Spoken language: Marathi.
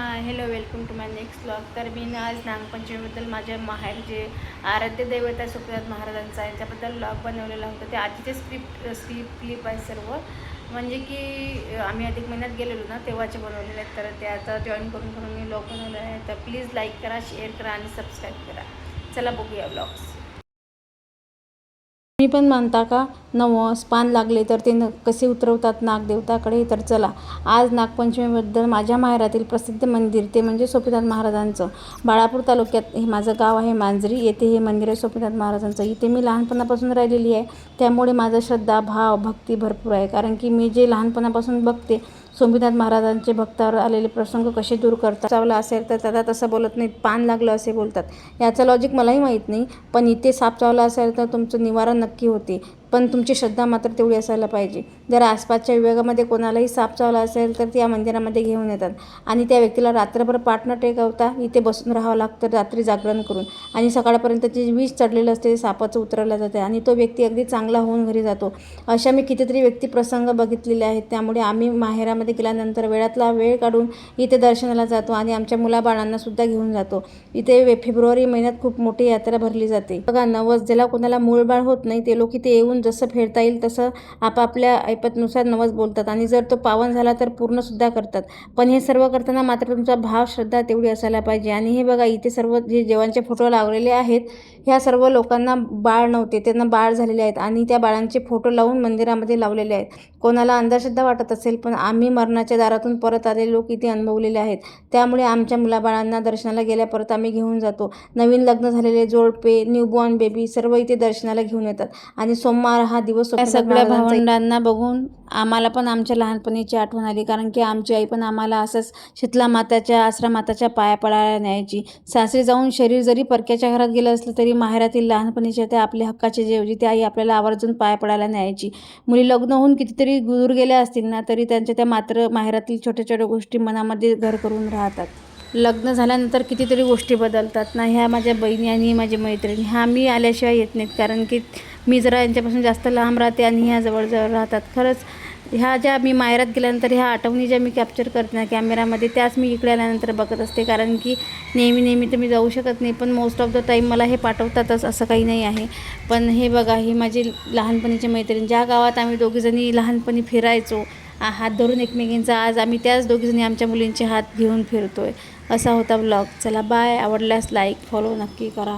Hello, welcome to my next blog. तर मी आज नागपंचमीबद्दल माझ्या माहेर जे आराध्य दैवत आहे सुखनाथ महाराजांचा आहे त्याबद्दल ब्लॉग बनवलेला होता. ते आधीचे स्क्रिप्ट क्लिप आहे सर्व, म्हणजे की आम्ही अधिक महिन्यात गेलेलो ना तेव्हाचे बनवलेले आहेत. तर ते आता जॉईन करून मी ब्लॉग बनवले आहे. तर प्लीज लाईक करा, शेअर करा आणि सबस्क्राईब करा. चला बघूया ब्लॉग्स. मी पण मानता का नवस पान लागले तर ते कसे उतरवतात नागदेवताकडे. तर चला, आज नागपंचमीबद्दल माझ्या माहेरातील प्रसिद्ध मंदिर ते म्हणजे सोपीनाथ महाराजांचं. बाळापूर तालुक्यात हे माझं गाव आहे मांजरी, येथे हे मंदिर आहे सोपीनाथ महाराजांचं. इथे मी लहानपणापासून राहिलेली आहे, त्यामुळे माझं श्रद्धा भाव भक्ती भरपूर आहे. कारण की मी जे लहानपणापासून बघते सोमनाथ महाराजांचे भक्तावर आलेले प्रसंग कसे दूर करतात. चावला असेल तर त्याला तसं बोलत नाहीत, पान लागलं असे बोलतात. याचं लॉजिक मलाही माहीत नाही, पण इथे साप चावला असेल तर तुमचं निवारण नक्की होते, पण तुमची श्रद्धा मात्र तेवढी असायला पाहिजे. जर आसपासच्या विभागामध्ये कोणालाही साप चावला असेल तर त्या मंदिरामध्ये घेऊन येतात आणि त्या व्यक्तीला रात्रभर पाठ न टेकवता इथे बसून राहावं लागतं रात्री जागरण करून, आणि सकाळपर्यंत जे विष चढलेलं असते ते सापाचं उतरवलं जाते आणि तो व्यक्ती अगदी चांगला होऊन घरी जातो. अशा मी कितीतरी व्यक्ती प्रसंग बघितलेले आहेत. त्यामुळे आम्ही माहेरामध्ये गेल्यानंतर वेळातला वेळ काढून इथे दर्शनाला जातो आणि आमच्या मुलाबाळांना सुद्धा घेऊन जातो. इथे फेब्रुवारी महिन्यात खूप मोठी यात्रा भरली जाते बघा. नवस ज्याला कोणाला मूळबाळ होत नाही ते लोक इथे येऊन जसं फेडता येईल तसं आपापल्या ऐपतनुसार नवस बोलतात आणि जर तो पावन झाला तर पूर्णसुद्धा करतात. पण हे सर्व करताना मात्र तुमचा भाव श्रद्धा तेवढी असायला पाहिजे. आणि हे बघा, इथे सर्व जे देवांचे फोटो लावलेले आहेत, ह्या सर्व लोकांना बाळ नव्हते, त्यांना बाळ झालेले आहेत आणि त्या बाळांचे फोटो लावून मंदिरामध्ये लावलेले आहेत. कोणाला अंधश्रद्धा वाटत असेल, पण आम्ही मरणाच्या दारातून परत आलेले लोक इथे अनुभवलेले आहेत. त्यामुळे आमच्या मुलाबाळांना दर्शनाला गेल्या परत आम्ही घेऊन जातो. नवीन लग्न झालेले जोडपे, न्यूबॉर्न बेबी सर्व इथे दर्शनाला घेऊन येतात. आणि सोमवार हा दिवस सगळ्या भावंडांना बघून आम्हाला पण आमच्या लहानपणीची आठवण आली. कारण की आमची आई पण आम्हाला असंच शीतला माताच्या आसरा माताच्या पाया पडायला न्यायची. सासरी जाऊन शरीर जरी परक्याच्या घरात गेलं असलं तरी माहेरातील लहानपणीच्या त्या आपल्या हक्काचे जेवजी ती आई आपल्याला आवर्जून पाया पडायला न्यायची. मुली लग्न होऊन कितीतरी दूर गेल्या असतील ना, तरी त्यांच्या त्या मात्र माहेरातील छोट्या छोट्या गोष्टी मनामध्ये घर करून राहतात. लग्न झाल्यानंतर कितीतरी गोष्टी बदलतात ना. ह्या माझ्या बहिणी आणि माझी मैत्रिणी ह्या मी आल्याशिवाय येत नाहीत, कारण की मी जरा यांच्यापासून जास्त लांब राहते आणि ह्या जवळजवळ राहतात. खरंच ह्या ज्या मी माहेरात गेल्यानंतर ह्या आठवणी ज्या मी कॅप्चर करते ना कॅमेरामध्ये, त्याच मी इकडे आल्यानंतर बघत असते. कारण की नेहमी तर मी जाऊ शकत नाही, पण मोस्ट ऑफ द टाईम मला हे पाठवतातच असं काही नाही आहे. पण हे बघा, ही माझी लहानपणीची मैत्रीण, ज्या गावात आम्ही दोघीजणी लहानपणी फिरायचो हात धरून एकमेकींचा, आज आम्ही त्याच दोघीजणी आमच्या मुलींचे हात घेऊन फिरतोय. असा होता ब्लॉग. चला बाय. आवडल्यास लाईक फॉलो नक्की करा.